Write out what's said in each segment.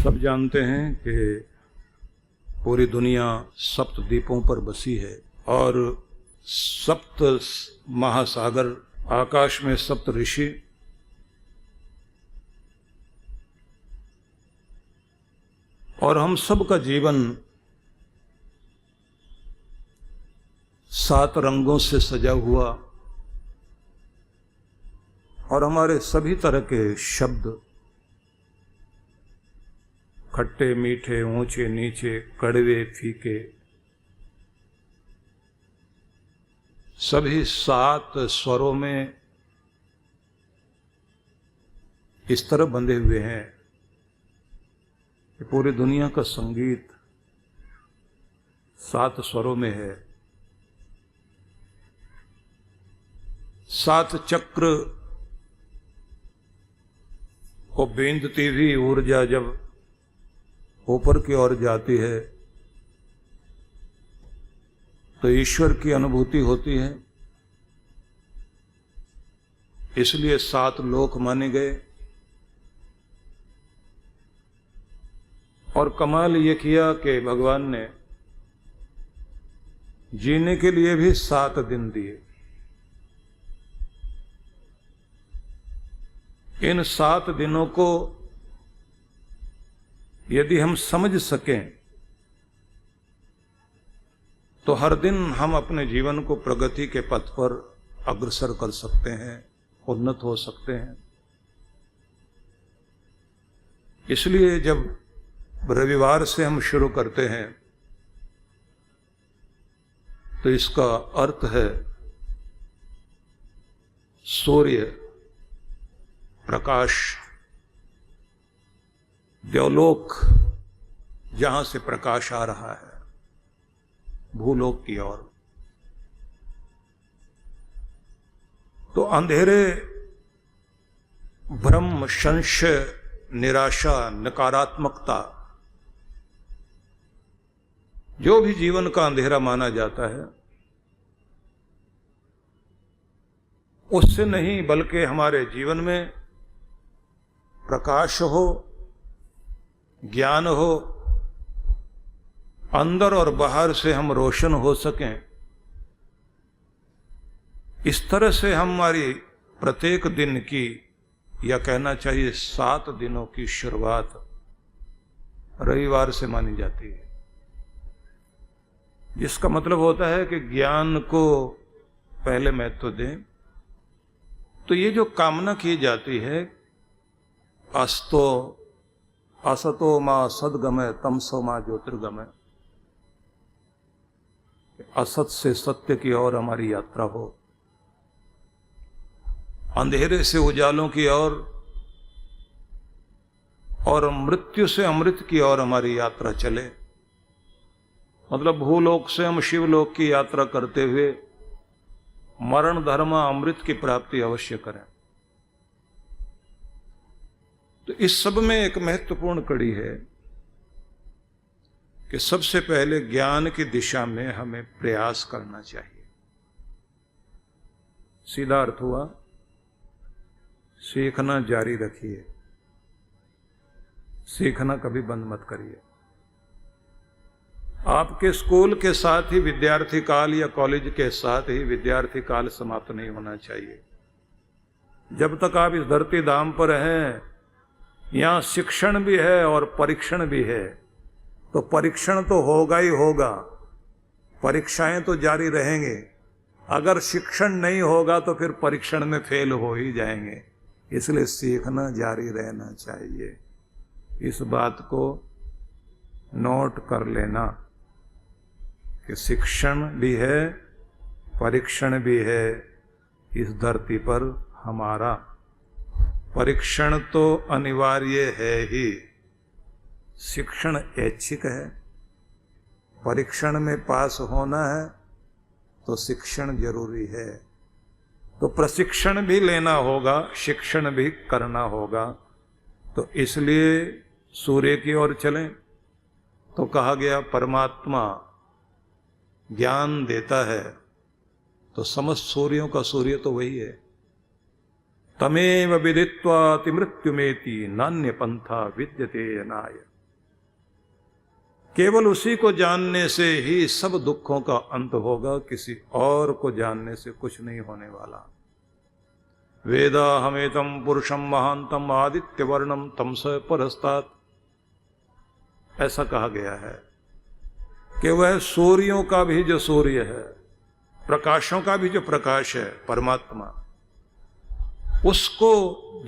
सब जानते हैं कि पूरी दुनिया सप्त द्वीपों पर बसी है और सप्त महासागर, आकाश में सप्त ऋषि, और हम सब का जीवन 7 रंगों से सजा हुआ और हमारे सभी तरह के शब्द, खट्टे मीठे, ऊंचे नीचे, कड़वे फीके, सभी 7 स्वरों में इस तरह बंधे हुए हैं कि पूरी दुनिया का संगीत 7 स्वरों में है। 7 चक्र को बींधती हुई ऊर्जा जब ऊपर की ओर जाती है तो ईश्वर की अनुभूति होती है। इसलिए 7 लोक माने गए। और कमाल ये किया कि भगवान ने जीने के लिए भी 7 दिन दिए। इन 7 दिनों को यदि हम समझ सकें तो हर दिन हम अपने जीवन को प्रगति के पथ पर अग्रसर कर सकते हैं, उन्नत हो सकते हैं। इसलिए जब रविवार से हम शुरू करते हैं तो इसका अर्थ है सूर्य, प्रकाश, देवलोक जहां से प्रकाश आ रहा है भूलोक की ओर। तो अंधेरे, भ्रम, संशय, निराशा, नकारात्मकता, जो भी जीवन का अंधेरा माना जाता है, उससे नहीं बल्कि हमारे जीवन में प्रकाश हो, ज्ञान हो, अंदर और बाहर से हम रोशन हो सकें, इस तरह से हमारी प्रत्येक दिन की, या कहना चाहिए 7 दिनों की शुरुआत रविवार से मानी जाती है। जिसका मतलब होता है कि ज्ञान को पहले महत्व दें। तो ये जो कामना की जाती है, अस्तो असतो मां सद्गमय तमसो मां ज्योतिर्गमय, असत से सत्य की ओर हमारी यात्रा हो, अंधेरे से उजालों की ओर और मृत्यु से अमृत की ओर हमारी यात्रा चले। मतलब भूलोक से हम शिवलोक की यात्रा करते हुए मरण धर्म अमृत की प्राप्ति अवश्य करें। तो इस सब में एक महत्वपूर्ण कड़ी है कि सबसे पहले ज्ञान की दिशा में हमें प्रयास करना चाहिए। सीधा अर्थ हुआ, सीखना जारी रखिए, सीखना कभी बंद मत करिए। आपके स्कूल के साथ ही विद्यार्थी काल या कॉलेज के साथ ही विद्यार्थी काल समाप्त नहीं होना चाहिए। जब तक आप इस धरती धाम पर हैं, यहां शिक्षण भी है और परीक्षण भी है। तो परीक्षण तो होगा ही होगा, परीक्षाएं तो जारी रहेंगे। अगर शिक्षण नहीं होगा तो फिर परीक्षण में फेल हो ही जाएंगे। इसलिए सीखना जारी रहना चाहिए। इस बात को नोट कर लेना कि शिक्षण भी है, परीक्षण भी है इस धरती पर हमारा। परीक्षण तो अनिवार्य है ही, शिक्षण ऐच्छिक है। परीक्षण में पास होना है तो शिक्षण जरूरी है। तो प्रशिक्षण भी लेना होगा, शिक्षण भी करना होगा। तो इसलिए सूर्य की ओर चलें। तो कहा गया परमात्मा ज्ञान देता है, तो समस्त सूर्यों का सूर्य तो वही है। तमेव विदित्वा तिमृत्युमेति नान्य पंथा विद्यते अनाय। केवल उसी को जानने से ही सब दुखों का अंत होगा, किसी और को जानने से कुछ नहीं होने वाला। वेदा हमेतम पुरुषम महांतम आदित्य वर्णम तमस परस्तात, ऐसा कहा गया है कि वह सूर्यों का भी जो सूर्य है, प्रकाशों का भी जो प्रकाश है, परमात्मा, उसको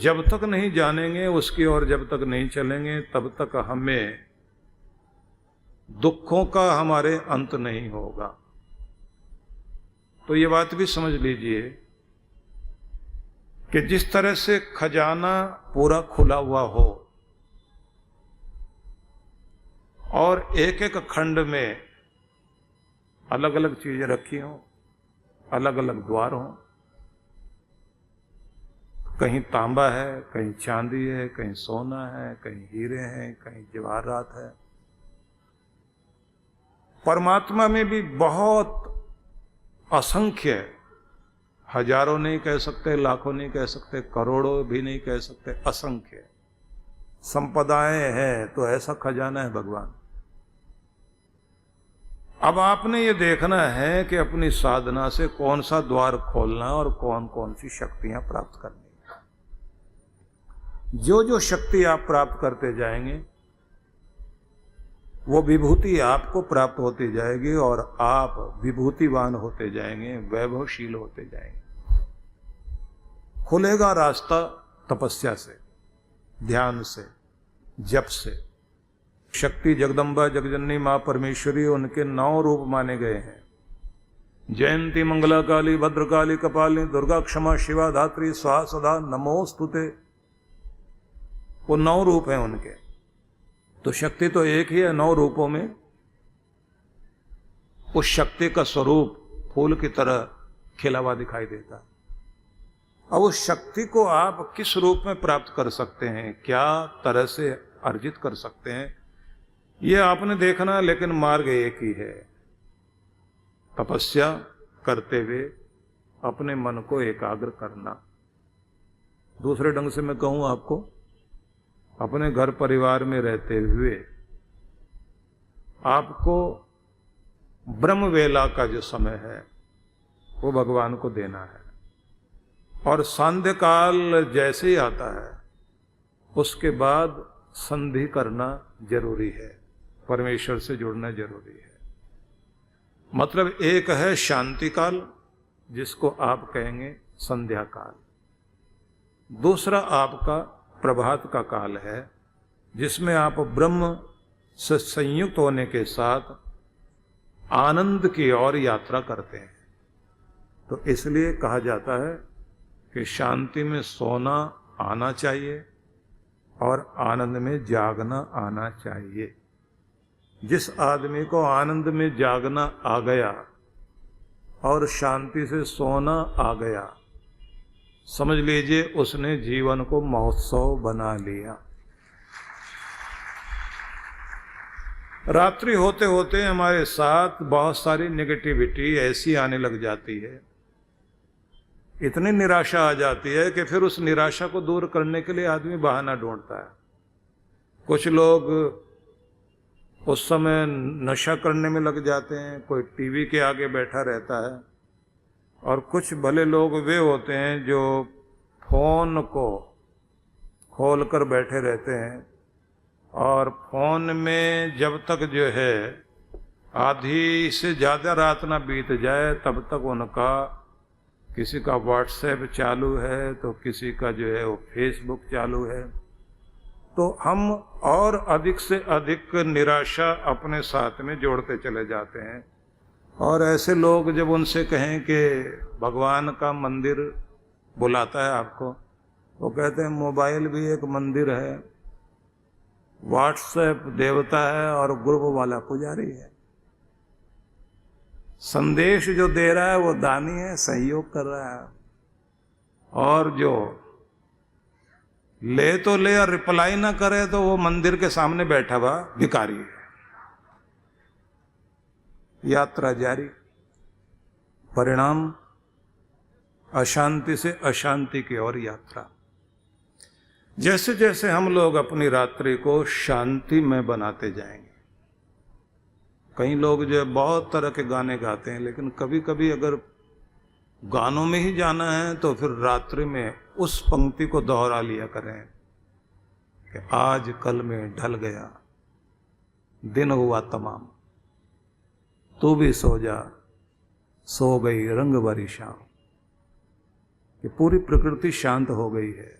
जब तक नहीं जानेंगे, उसकी ओर जब तक नहीं चलेंगे, तब तक हमें दुखों का हमारे अंत नहीं होगा। तो ये बात भी समझ लीजिए कि जिस तरह से खजाना पूरा खुला हुआ हो और एक एक खंड में अलग अलग चीजें रखी हों, अलग अलग द्वार हों, कहीं तांबा है, कहीं चांदी है, कहीं सोना है, कहीं हीरे हैं, कहीं जवाहरात है। परमात्मा में भी बहुत असंख्य, हजारों नहीं कह सकते, लाखों नहीं कह सकते, करोड़ों भी नहीं कह सकते, असंख्य संपदाएं हैं। तो ऐसा खजाना है भगवान। अब आपने ये देखना है कि अपनी साधना से कौन सा द्वार खोलना और कौन कौन सी शक्तियां प्राप्त करनी। जो जो शक्ति आप प्राप्त करते जाएंगे वो विभूति आपको प्राप्त होती जाएगी और आप विभूतिवान होते जाएंगे, वैभवशील होते जाएंगे। खुलेगा रास्ता तपस्या से, ध्यान से, जप से। शक्ति जगदम्बा जगजननी मां परमेश्वरी, उनके 9 रूप माने गए हैं। जयंती मंगला काली भद्रकाली कपालिनी दुर्गा क्षमा शिवा धात्री स्वाहा सदा नमोस्तुते, वो 9 रूप हैं उनके। तो शक्ति तो एक ही है 9 रूपों में। उस शक्ति का स्वरूप फूल की तरह खिला हुआ दिखाई देता है। अब उस शक्ति को आप किस रूप में प्राप्त कर सकते हैं, क्या तरह से अर्जित कर सकते हैं, ये आपने देखना। लेकिन मार्ग एक ही है, तपस्या करते हुए अपने मन को एकाग्र करना। दूसरे ढंग से मैं कहूं आपको, अपने घर परिवार में रहते हुए आपको ब्रह्म वेला का जो समय है वो भगवान को देना है। और सांध्य काल जैसे ही आता है उसके बाद संधि करना जरूरी है, परमेश्वर से जुड़ना जरूरी है। मतलब एक है शांति काल, जिसको आप कहेंगे संध्या काल। दूसरा आपका प्रभात का काल है, जिसमें आप ब्रह्म से संयुक्त होने के साथ आनंद की ओर यात्रा करते हैं। तो इसलिए कहा जाता है कि शांति में सोना आना चाहिए और आनंद में जागना आना चाहिए। जिस आदमी को आनंद में जागना आ गया और शांति से सोना आ गया, समझ लीजिए उसने जीवन को महोत्सव बना लिया। रात्रि होते होते हमारे साथ बहुत सारी नेगेटिविटी ऐसी आने लग जाती है, इतनी निराशा आ जाती है कि फिर उस निराशा को दूर करने के लिए आदमी बहाना ढूंढता है। कुछ लोग उस समय नशा करने में लग जाते हैं, कोई टीवी के आगे बैठा रहता है, और कुछ भले लोग वे होते हैं जो फोन को खोल कर बैठे रहते हैं और फोन में जब तक जो है आधी से ज़्यादा रात ना बीत जाए तब तक उनका किसी का व्हाट्सएप चालू है तो किसी का जो है वो फेसबुक चालू है। तो हम और अधिक से अधिक निराशा अपने साथ में जोड़ते चले जाते हैं। और ऐसे लोग जब उनसे कहें कि भगवान का मंदिर बुलाता है आपको, वो कहते हैं मोबाइल भी एक मंदिर है, व्हाट्सएप देवता है और ग्रुप वाला पुजारी है। संदेश जो दे रहा है वो दानी है, सहयोग कर रहा है, और जो ले तो ले और रिप्लाई ना करे तो वो मंदिर के सामने बैठा हुआ भिखारी है। यात्रा जारी, परिणाम अशांति से अशांति की ओर यात्रा। जैसे जैसे हम लोग अपनी रात्रि को शांति में बनाते जाएंगे, कई लोग जो है बहुत तरह के गाने गाते हैं, लेकिन कभी कभी अगर गानों में ही जाना है तो फिर रात्रि में उस पंक्ति को दोहरा लिया करें कि आज कल में ढल गया दिन हुआ तमाम, तू भी सो जा, सो गई रंग भरी शाम। कि पूरी प्रकृति शांत हो गई है,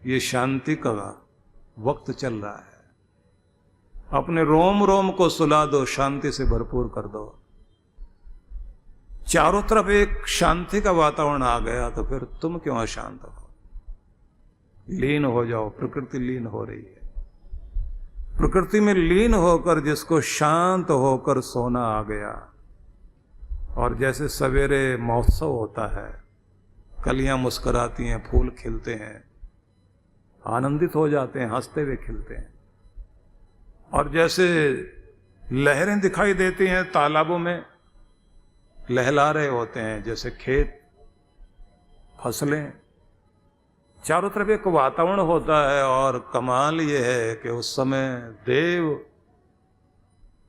ये शांति का वक्त चल रहा है। अपने रोम रोम को सुला दो, शांति से भरपूर कर दो। चारों तरफ एक शांति का वातावरण आ गया तो फिर तुम क्यों अशांत हो? लीन हो जाओ, प्रकृति लीन हो रही है। प्रकृति में लीन होकर जिसको शांत होकर सोना आ गया, और जैसे सवेरे महोत्सव होता है, कलियां मुस्कुराती हैं, फूल खिलते हैं, आनंदित हो जाते हैं, हंसते हुए खिलते हैं। और जैसे लहरें दिखाई देती हैं तालाबों में, लहला रहे होते हैं, जैसे खेत, फसलें, चारों तरफ एक वातावरण होता है। और कमाल ये है कि उस समय देव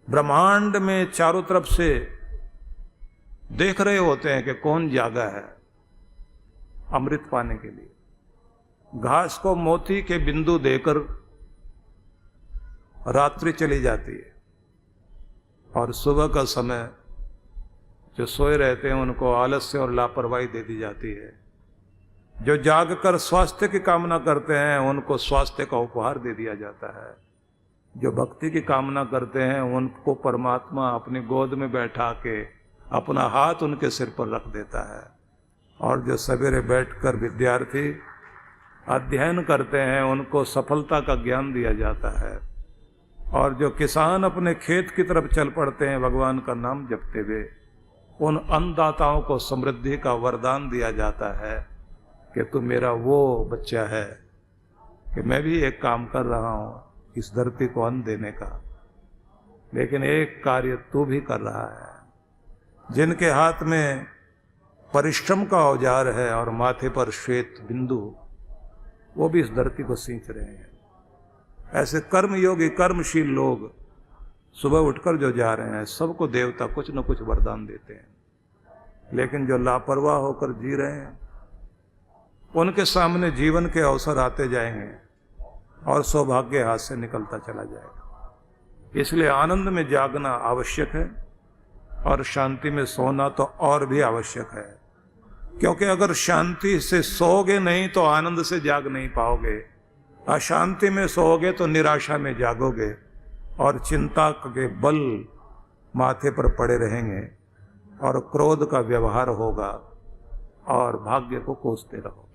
ब्रह्मांड में चारों तरफ से देख रहे होते हैं कि कौन जागा है अमृत पाने के लिए। घास को मोती के बिंदु देकर रात्रि चली जाती है, और सुबह का समय जो सोए रहते हैं उनको आलस्य और लापरवाही दे दी जाती है। जो जागकर स्वास्थ्य की कामना करते हैं उनको स्वास्थ्य का उपहार दे दिया जाता है। जो भक्ति की कामना करते हैं उनको परमात्मा अपनी गोद में बैठा के अपना हाथ उनके सिर पर रख देता है। और जो सवेरे बैठकर विद्यार्थी अध्ययन करते हैं उनको सफलता का ज्ञान दिया जाता है। और जो किसान अपने खेत की तरफ चल पड़ते हैं भगवान का नाम जपते हुए, उन अन्नदाताओं को समृद्धि का वरदान दिया जाता है कि तू मेरा वो बच्चा है कि मैं भी एक काम कर रहा हूँ इस धरती को अन्न देने का, लेकिन एक कार्य तू भी कर रहा है। जिनके हाथ में परिश्रम का औजार है और माथे पर श्वेत बिंदु, वो भी इस धरती को सींच रहे हैं। ऐसे कर्मयोगी कर्मशील लोग सुबह उठकर जो जा रहे हैं, सबको देवता कुछ न कुछ वरदान देते हैं। लेकिन जो लापरवाह होकर जी रहे हैं उनके सामने जीवन के अवसर आते जाएंगे और सौभाग्य हाथ से निकलता चला जाएगा। इसलिए आनंद में जागना आवश्यक है और शांति में सोना तो और भी आवश्यक है। क्योंकि अगर शांति से सोओगे नहीं तो आनंद से जाग नहीं पाओगे। अशांति में सोओगे तो निराशा में जागोगे और चिंता के बल माथे पर पड़े रहेंगे और क्रोध का व्यवहार होगा और भाग्य को कोसते रहो।